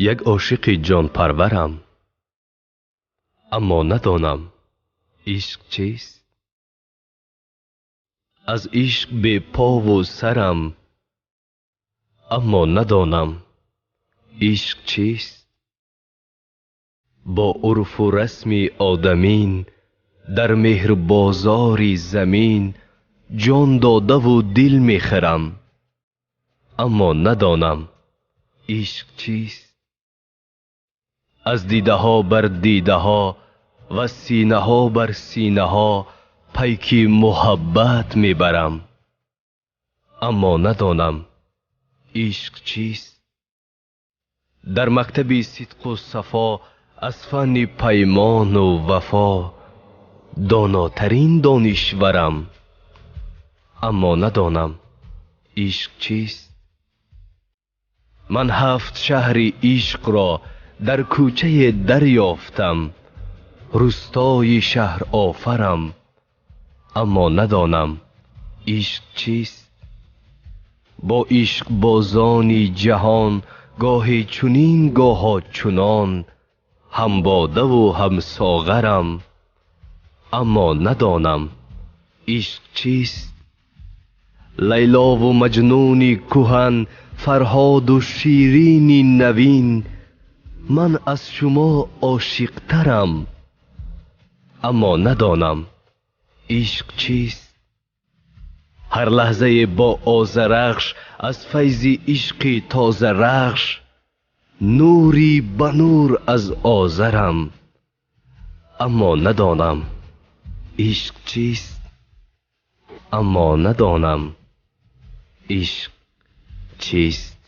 یک عاشق جان پرورم، اما ندانم عشق چیست. از عشق بی پا و سرم، اما ندانم عشق چیست. با عرف و رسم آدمین در مهر بازار زمین جان داده و دل میخرم، اما ندانم عشق چیست. از دیده ها بر دیده ها و سینه ها بر سینه ها پیک محبت میبرم، اما ندانم عشق چیست. در مکتب صدق و صفا از فن پیمان و وفا داناترین دانشورم، اما ندانم عشق چیست. من 7 شهر عشق را در کوچه دریافتم، روستای شهر آفرم، اما ندانم عشق چیست. با عشق بازان جهان گاهی چنین گاها چنان، هم باده و هم ساغرم، اما ندانم عشق چیست. لیلا و مجنون کهن، فرهاد و شیرین نوین، من از شما عاشق ترم، اما ندانم عشق چیست. هر لحظه با آذرخش از فیض عشق تازه رخش، نوری به نور از آذرم، اما ندانم عشق چیست. اما ندانم عشق چیست.